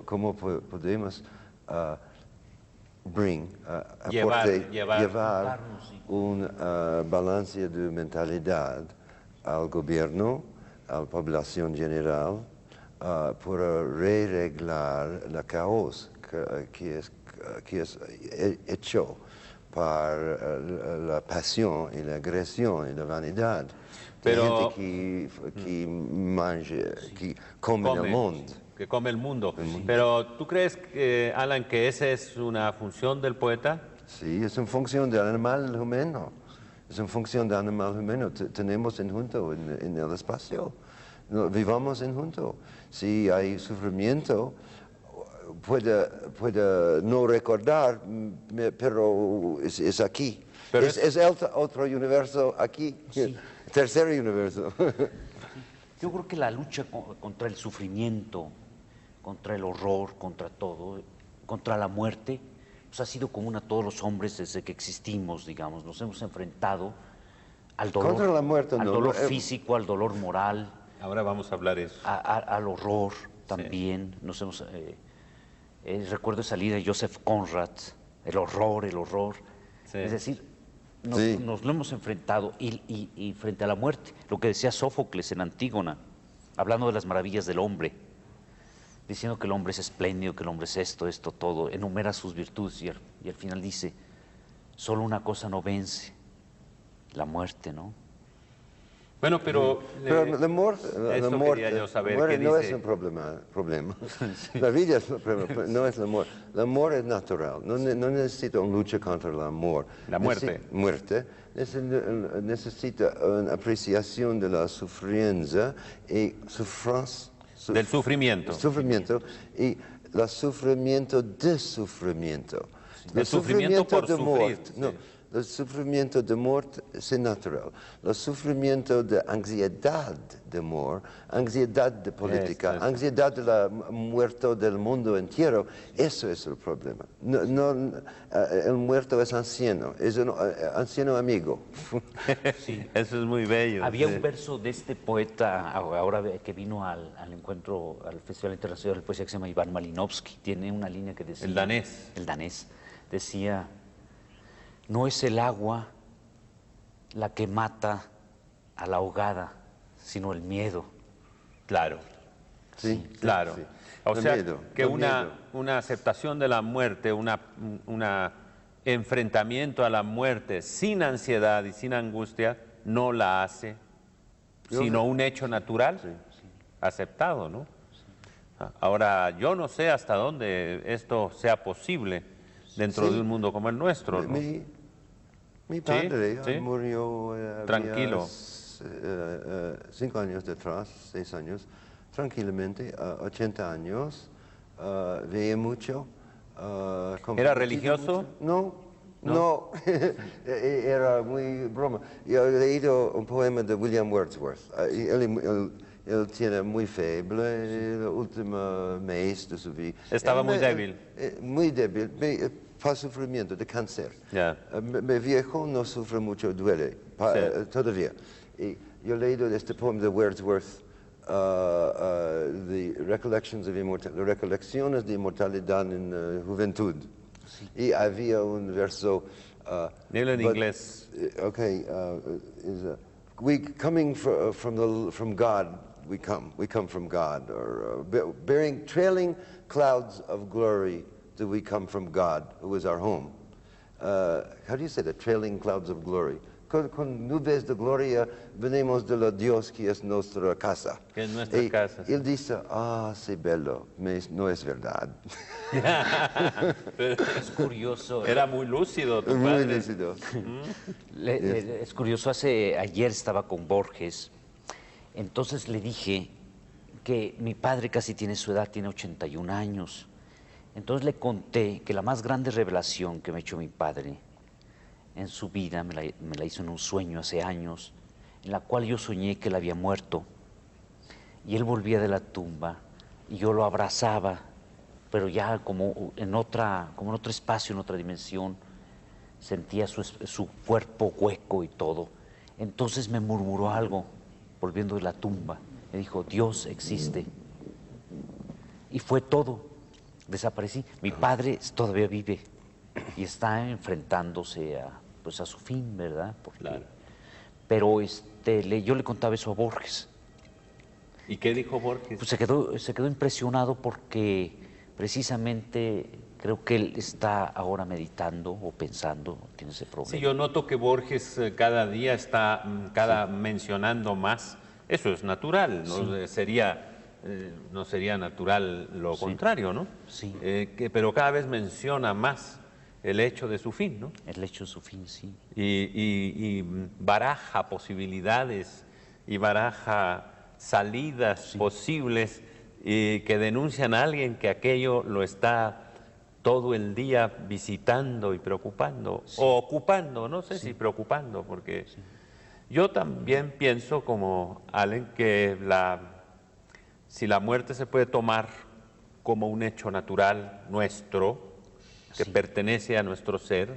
Cómo podemos llevar un balance de mentalidad al gobierno, a la población general, para rearreglar la caos que es hecho para la pasión y la agresión y la vanidad. Pero, gente que come el mundo. Que come el mundo. Pero ¿tú crees, Alan, que esa es una función del poeta? Sí, es una función del animal humano. Es una función del animal humano. Tenemos en junto en el espacio. Vivamos en junto. Si hay sufrimiento, puede no recordar, pero es aquí. Pero es otro universo aquí, tercer universo. Yo creo que la lucha contra el sufrimiento, contra el horror, contra todo, contra la muerte, pues ha sido común a todos los hombres desde que existimos, digamos. Nos hemos enfrentado al dolor, contra la muerte, al dolor físico, al dolor moral. Ahora vamos a hablar de eso. Al horror también. Recuerdo esa línea de Joseph Conrad, el horror. Sí. Es decir, nos lo hemos enfrentado y frente a la muerte, lo que decía Sófocles en Antígona, hablando de las maravillas del hombre, diciendo que el hombre es espléndido, que el hombre es esto, todo, enumera sus virtudes y al final dice, solo una cosa no vence, la muerte, ¿no? Bueno, pero la muerte no es un problema. La vida no es el amor. El amor es natural. No necesita una lucha contra el amor. La muerte. Necesita una apreciación de la sufriencia y del sufrimiento. Sufrimiento y el sufrimiento de sufrimiento. El sufrimiento por de sufrir. muerte. No, El sufrimiento de muerte es natural. El sufrimiento de ansiedad de amor, ansiedad de política, ansiedad de la muerte del mundo entero, eso es el problema. El muerto es anciano, es un anciano amigo. Sí. Eso es muy bello. Había un verso de este poeta, ahora que vino al encuentro, al Festival Internacional de Poesía, que se llama Iván Malinovsky. Tiene una línea que decía... El danés. El danés. Decía, no es el agua la que mata a la ahogada, sino el miedo. Claro. Sí, Claro. sí. O El sea, miedo, que el una miedo. aceptación de la muerte, un enfrentamiento a la muerte sin ansiedad y sin angustia, no la hace, sino un hecho natural, aceptado, ¿no? Ahora, yo no sé hasta dónde esto sea posible dentro de un mundo como el nuestro, ¿no? Mi padre sí. murió Tranquilo. 5 años detrás, 6 años, tranquilamente, 80 años, veía mucho. ¿Era religioso? Mucho. No, era muy broma. Yo he leído un poema de William Wordsworth. Él tiene muy feble el último mes de su vida. Estaba muy débil. Muy débil, para sufrimiento de cáncer. Ya. Mi viejo no sufre mucho, duele, todavía. Y yo he leído este poema de Wordsworth, The Recollections of Immortality, Recollecciones de Inmortalidad en Juventud. Sí. Y había un verso... Dilo en inglés. Okay, we coming from God, we come from God, or trailing clouds of glory do we come from God, who is our home. How do you say that? Trailing clouds of glory. Con nubes de gloria venimos de la Dios que es nuestra casa. Que es nuestra casa. Él dice, sí, bello, no es verdad. Es curioso. Era muy lúcido tu Muy padre. lúcido. Es curioso, ayer estaba con Borges, entonces le dije que mi padre casi tiene su edad, tiene 81 años. Entonces le conté que la más grande revelación que me ha hecho mi padre en su vida, me la hizo en un sueño hace años, en la cual yo soñé que él había muerto. Y él volvía de la tumba y yo lo abrazaba, pero ya como en otro espacio, en otra dimensión, sentía su cuerpo hueco y todo. Entonces me murmuró algo, volviendo de la tumba. Me dijo, Dios existe. Y fue todo. Desaparecí. Mi padre todavía vive y está enfrentándose a su fin, ¿verdad? Claro. Pero yo le contaba eso a Borges. ¿Y qué dijo Borges? Pues se quedó impresionado porque precisamente creo que él está ahora meditando o pensando, tiene ese problema. Sí, yo noto que Borges cada día está mencionando más. Eso es natural, ¿no? Sí. No sería natural lo contrario, ¿no? Sí. Pero cada vez menciona más el hecho de su fin, ¿no? El hecho de su fin, sí. Y baraja posibilidades y baraja salidas posibles que denuncian a alguien que aquello lo está todo el día visitando y preocupando, o ocupando, no sé si preocupando, porque yo también pienso como alguien que si la muerte se puede tomar como un hecho natural nuestro, que pertenece a nuestro ser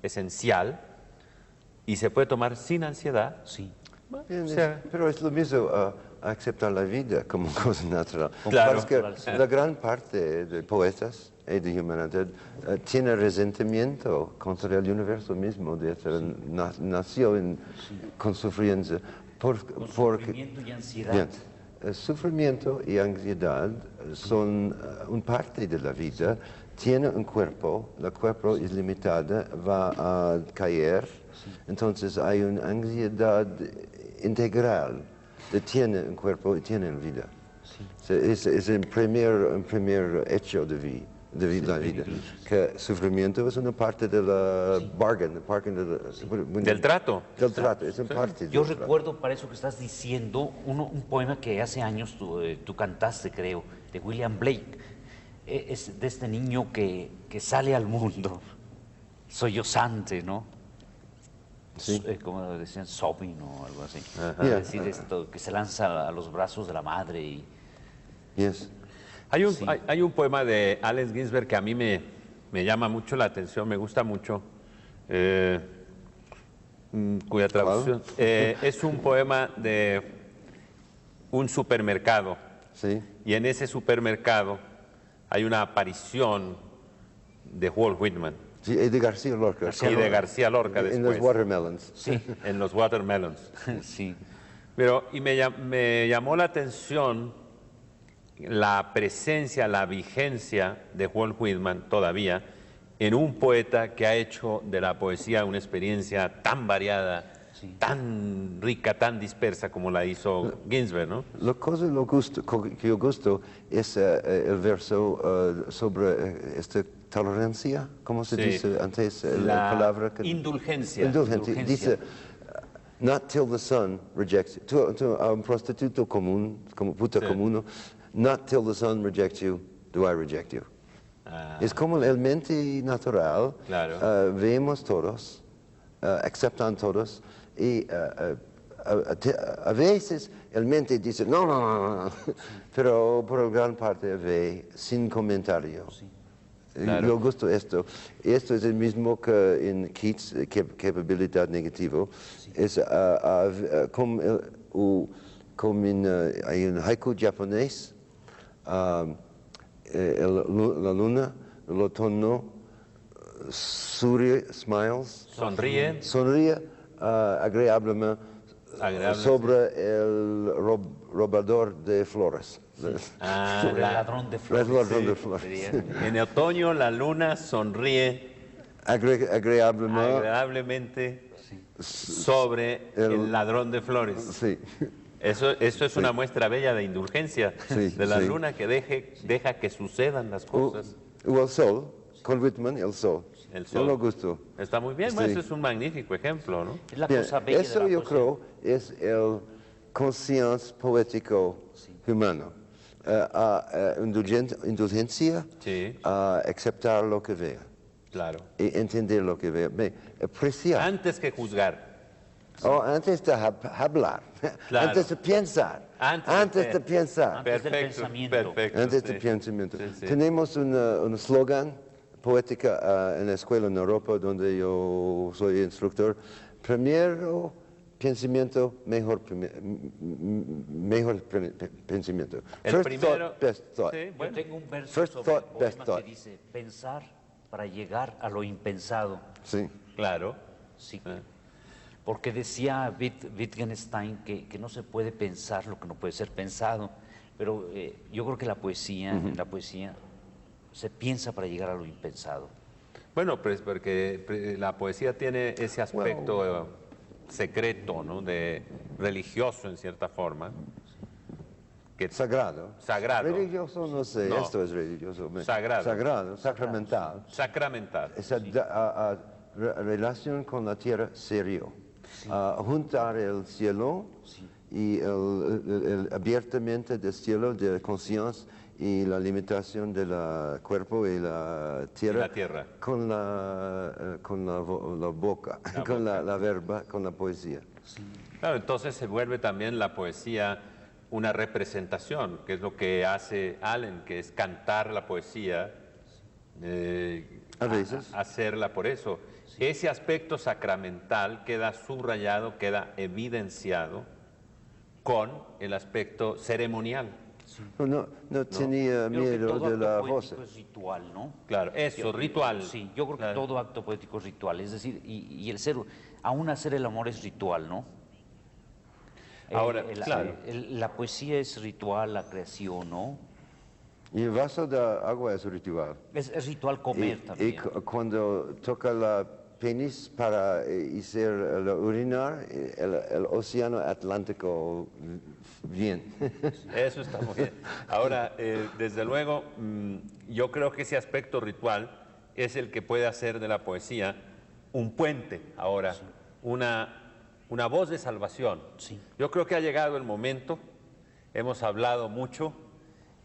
esencial, y se puede tomar sin ansiedad. Sí. Bien, pero es lo mismo aceptar la vida como cosa natural. Claro. Porque la gran parte de poetas y de humanidad tiene resentimiento contra el universo mismo, nació con sufrimiento. Sufrimiento y ansiedad. Bien, sufrimiento y ansiedad son una parte de la vida. Tiene un cuerpo, el cuerpo es limitado, va a caer, entonces hay una ansiedad integral de tiene un cuerpo y tiene una vida. Es el primer hecho de la vida, que sufrimiento es una parte de la Del trato. Del trato, es una parte Yo del trato. recuerdo, para eso que estás diciendo, un poema que hace años tú cantaste, creo, de William Blake. Es de este niño que sale al mundo, sollozante, ¿no? Sí. como decían, sobbing o algo así. Yeah. Es decir, esto, que se lanza a los brazos de la madre y... Yes. Hay un poema de Allen Ginsberg que a mí me llama mucho la atención, me gusta mucho, cuya traducción es un poema de un supermercado. Sí. Y en ese supermercado hay una aparición de Walt Whitman Sí, y de García Lorca. y de García Lorca En los después, watermelons. Sí, en los watermelons. sí. Pero me llamó la atención la presencia, la vigencia de Walt Whitman todavía en un poeta que ha hecho de la poesía una experiencia tan variada, tan rica, tan dispersa como la hizo Ginsberg, ¿no? Que yo gusto es el verso sobre esta tolerancia, ¿cómo se Sí. dice antes? La palabra que... indulgencia. Indulgencia. Dice, not till the sun rejects you. Tú, a un prostituto común, como puta Sí. común, not till the sun rejects you, do I reject you. Es como el mente natural, Claro. vemos todos, aceptan todos, y a veces el mente dice, no, no, no, no, pero por gran parte ve sin comentario. Claro. Yo gusto esto. Esto es el mismo que en Keats, capabilidad negativa. Es como hay un haiku japonés, la luna, el otoño, smiles, sonríe agradablemente sobre el robador de flores. El ladrón de flores. El ladrón de flores. En otoño la luna sonríe agradablemente sobre el ladrón de flores. Sí. Eso es una muestra bella de indulgencia Sí, de la sí. luna que deja que sucedan las cosas. O el sol, con Whitman, el sol. El Yo sol. lo gusto. Está muy bien, Sí. bueno, eso es un magnífico ejemplo, ¿no? Es la Bien, cosa bella eso de la yo poesía. creo es el conciencia poético humano. Indulgencia, Sí. aceptar lo que vea Claro. y entender lo que vea. Apreciar. Antes que juzgar. Antes de hablar, Claro. antes de pensar, Antes de pensar. Antes del pensamiento. Perfecto. Antes sí. de pensamiento. Sí, sí. Tenemos un slogan poética en la escuela en Europa donde yo soy instructor. Primero pensamiento, mejor pensamiento. El First primero, thought, best thought. sí, Yo bueno, tengo un verso First sobre thought, el best poema thought. que dice, pensar para llegar a lo impensado. Sí. claro. Sí. Porque decía Wittgenstein que no se puede pensar lo que no puede ser pensado. Pero yo creo que la poesía, en la poesía, se piensa para llegar a lo impensado. Bueno, pues porque la poesía tiene ese aspecto secreto, ¿no? De religioso en cierta forma. Que Sagrado. Sagrado. Religioso, no sé, No. esto es religioso. Sagrado. Sagrado, sacramental. Sacramental. Esa relación con la tierra serio. Juntar el cielo y el abiertamente del cielo de conciencia y la limitación del cuerpo y la tierra, con la boca, con la verba, con la poesía. Claro, entonces se vuelve también la poesía una representación, que es lo que hace Allen, que es cantar la poesía, A veces. hacerla por eso. Ese aspecto sacramental queda subrayado, queda evidenciado con el aspecto ceremonial. No tenía Yo creo que miedo todo de acto la poético voz. es ritual, ¿no? Claro, eso, ritual. Sí, yo creo que Claro. todo acto poético es ritual. Es decir, y el ser, aún hacer el amor es ritual, ¿no? Ahora, claro. La poesía es ritual, la creación, ¿no? Y el vaso de agua es ritual. Es ritual comer también. Cuando toca la penis para hacer urinar, el océano Atlántico bien. Eso está muy bien. Ahora, desde luego, yo creo que ese aspecto ritual es el que puede hacer de la poesía un puente ahora, una voz de salvación. Sí. Yo creo que ha llegado el momento, hemos hablado mucho,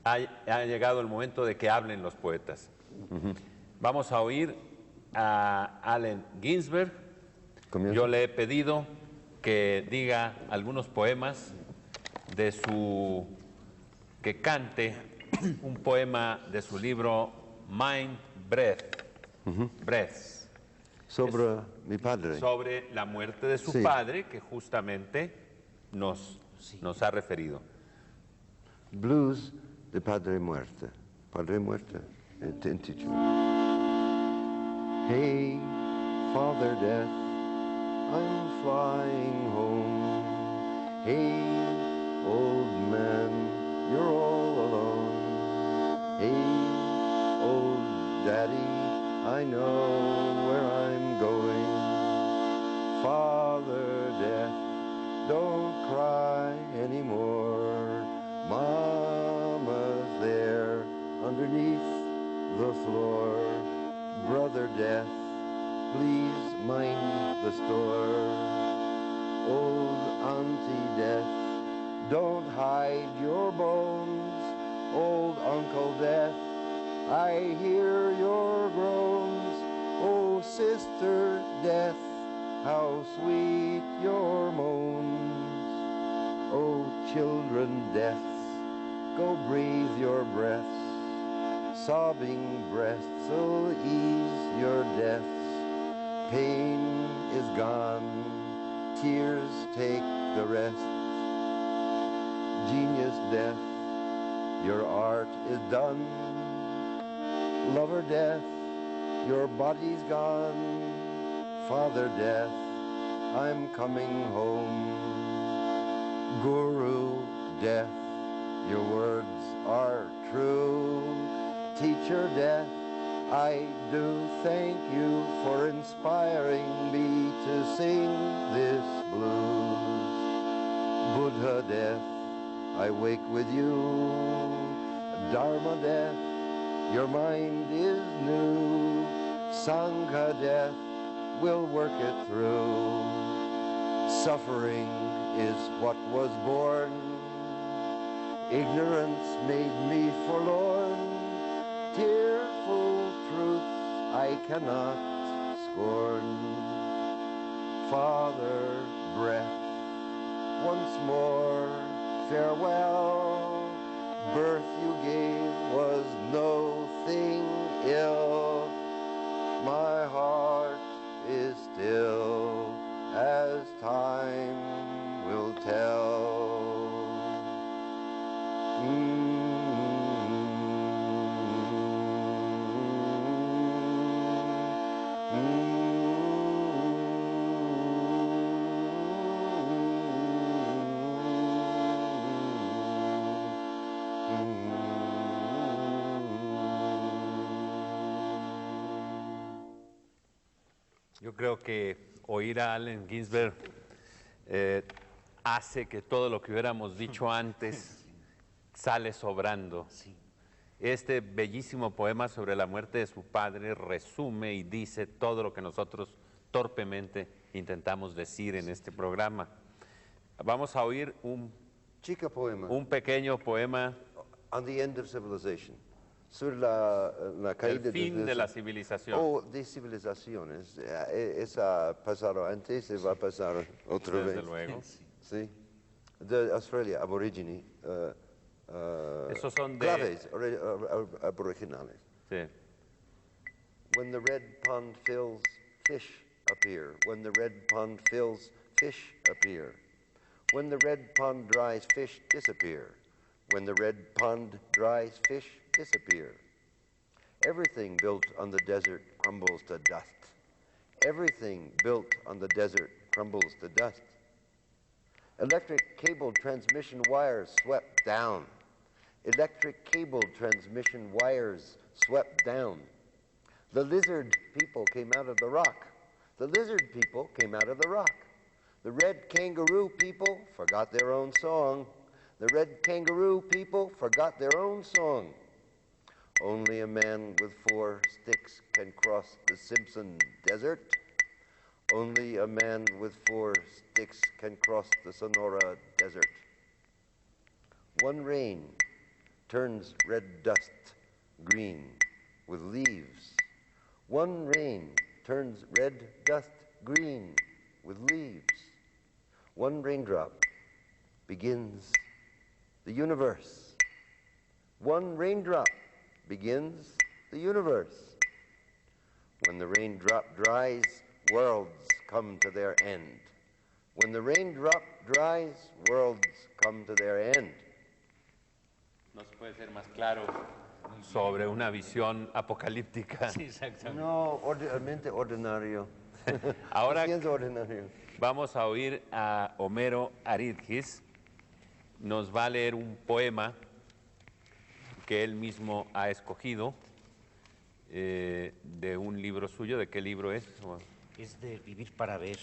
ha llegado el momento de que hablen los poetas. Vamos a oír a Allen Ginsberg Comienza. Yo le he pedido que diga algunos poemas que cante un poema de su libro Mind, Breath, Breaths, Sobre mi padre. sobre la muerte de su Sí. padre, que justamente nos ha referido. Blues de Padre Muerte. Padre Muerte, en título. Hey, Father Death, I'm flying home. Hey, old man, you're all alone. Hey, old daddy, I know where I'm going. Father Death, don't cry anymore. Mama's there underneath the floor. Brother Death, please mind the store. Old Auntie Death, don't hide your bones. Old Uncle Death, I hear your groans. Oh, Sister Death, how sweet your moans. Oh, children deaths, go breathe your breaths. Sobbing breaths will ease your deaths. Pain is gone, tears take the rest. Genius death, your art is done. Lover death, your body's gone. Father death, I'm coming home. Guru death, your words are true. Teacher death, I do thank you for inspiring me to sing this blues. Buddha death, I wake with you. Dharma death, your mind is new. Sangha death, we'll work it through. Suffering is what was born. Ignorance made me forlorn. Tearful truth I cannot scorn. Father, breath, once more, farewell. Birth you gave was no thing ill. My heart is still as time will tell. Yo creo que oír a Allen Ginsberg hace que todo lo que hubiéramos dicho antes sale sobrando. Este bellísimo poema sobre la muerte de su padre resume y dice todo lo que nosotros torpemente intentamos decir en este programa. Vamos a oír Chica poema. un pequeño poema On the end of civilization. Sobre la caída del fin de la civilización. Oh, de civilizaciones. Esa pasado antes, se va a pasar otra vez. Desde luego. Sí. De Australia, aborígenes. Esos son de... Claves aboriginales. Sí. When the red pond fills, fish appear. When the red pond fills, fish appear. When the red pond dries, fish disappear. When the red pond dries, fish disappear. Everything built on the desert crumbles to dust. Everything built on the desert crumbles to dust. Electric cable transmission wires swept down. Electric cable transmission wires swept down. The lizard people came out of the rock. The lizard people came out of the rock. The red kangaroo people forgot their own song. The red kangaroo people forgot their own song. Only a man with 4 sticks can cross the Simpson Desert. Only a man with 4 sticks can cross the Sonora Desert. One rain turns red dust green with leaves. One rain turns red dust green with leaves. One raindrop begins the universe. One raindrop begins the universe. When the raindrop dries, worlds come to their end. When the raindrop dries, worlds come to their end. ¿Nos puede ser más claro sobre una visión apocalíptica? Sí, exactamente. No, mente ordinario. Ahora Ciencia ordinario. vamos a oír a Homero Aridgis. Nos va a leer un poema que él mismo ha escogido de un libro suyo. ¿De qué libro es? Es de Vivir para Ver.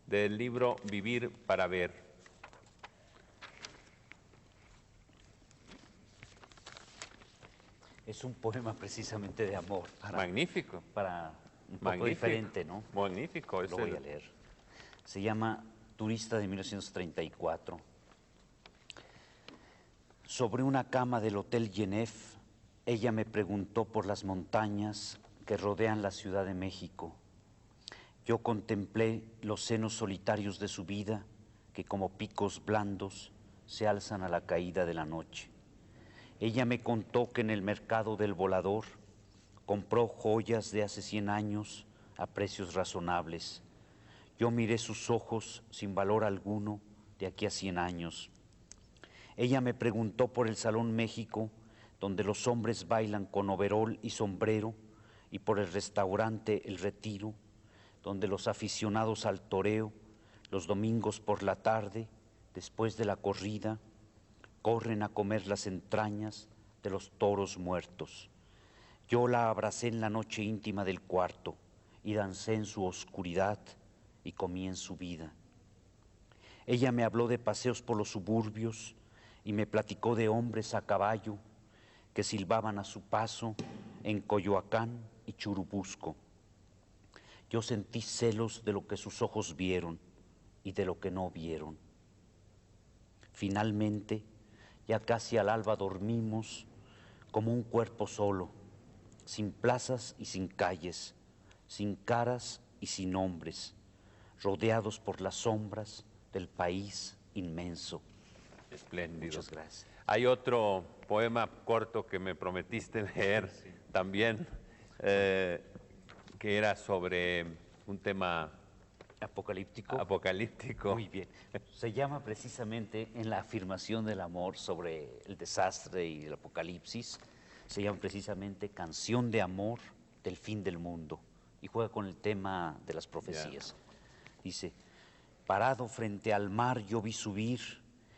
Del libro Vivir para Ver. Es un poema precisamente de amor. Magnífico. Para un poco Magnífico. diferente, ¿no? Magnífico. Lo voy a leer. Se llama Turista de 1934. Sobre una cama del Hotel Genève, ella me preguntó por las montañas que rodean la Ciudad de México. Yo contemplé los senos solitarios de su vida, que como picos blandos se alzan a la caída de la noche. Ella me contó que en el mercado del Volador compró joyas de hace 100 años a precios razonables. Yo miré sus ojos sin valor alguno de aquí a 100 años. Ella me preguntó por el Salón México, donde los hombres bailan con overol y sombrero, y por el restaurante El Retiro, donde los aficionados al toreo, los domingos por la tarde, después de la corrida, corren a comer las entrañas de los toros muertos. Yo la abracé en la noche íntima del cuarto y dancé en su oscuridad y comí en su vida. Ella me habló de paseos por los suburbios y me platicó de hombres a caballo que silbaban a su paso en Coyoacán y Churubusco. Yo sentí celos de lo que sus ojos vieron y de lo que no vieron. Finalmente, ya casi al alba dormimos como un cuerpo solo, sin plazas y sin calles, sin caras y sin nombres, rodeados por las sombras del país inmenso. Espléndido. Muchas gracias. Hay otro poema corto que me prometiste leer también, que era sobre un tema Apocalíptico. apocalíptico. Muy bien. Se llama precisamente en la afirmación del amor sobre el desastre y el apocalipsis, se llama precisamente Canción de Amor del Fin del Mundo y juega con el tema de las profecías. Dice, parado frente al mar yo vi subir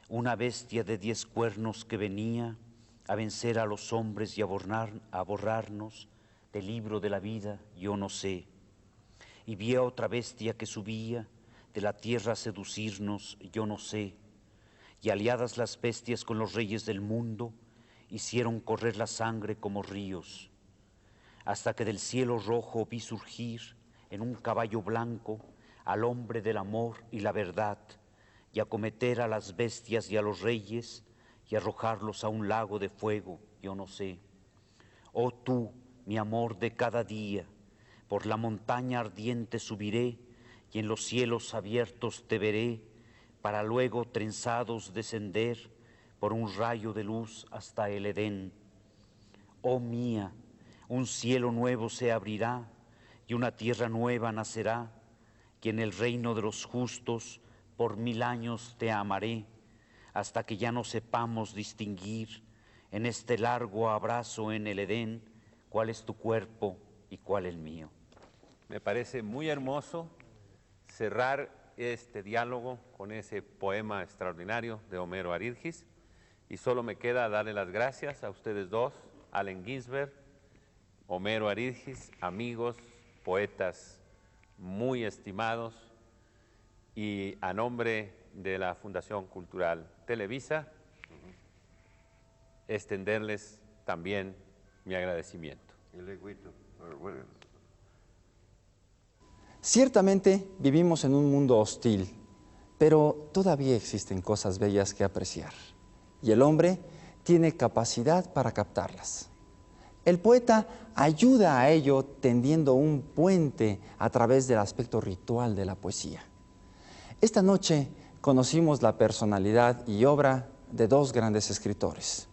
una bestia de 10 cuernos que venía a vencer a los hombres y a borrarnos del libro de la vida, yo no sé. Y vi a otra bestia que subía de la tierra a seducirnos, yo no sé. Y aliadas las bestias con los reyes del mundo, hicieron correr la sangre como ríos. Hasta que del cielo rojo vi surgir en un caballo blanco al hombre del amor y la verdad, y acometer a las bestias y a los reyes, y arrojarlos a un lago de fuego, yo no sé. Oh tú, mi amor de cada día, por la montaña ardiente subiré, y en los cielos abiertos te veré, para luego trenzados descender por un rayo de luz hasta el Edén. Oh mía, un cielo nuevo se abrirá, y una tierra nueva nacerá, y en el reino de los justos por 1000 años te amaré, hasta que ya no sepamos distinguir en este largo abrazo en el Edén cuál es tu cuerpo y cuál el mío. Me parece muy hermoso cerrar este diálogo con ese poema extraordinario de Homero Aridgis, y solo me queda darle las gracias a ustedes dos, Allen Ginsberg, Homero Aridgis, amigos, poetas muy estimados, y a nombre de la Fundación Cultural Televisa, extenderles también mi agradecimiento. Ciertamente vivimos en un mundo hostil, pero todavía existen cosas bellas que apreciar, y el hombre tiene capacidad para captarlas. El poeta ayuda a ello tendiendo un puente a través del aspecto ritual de la poesía. Esta noche conocimos la personalidad y obra de dos grandes escritores,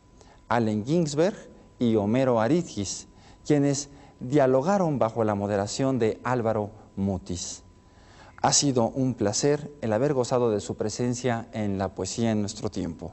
Allen Ginsberg y Homero Aridgis, quienes dialogaron bajo la moderación de Álvaro Mutis. Ha sido un placer el haber gozado de su presencia en la poesía en nuestro tiempo.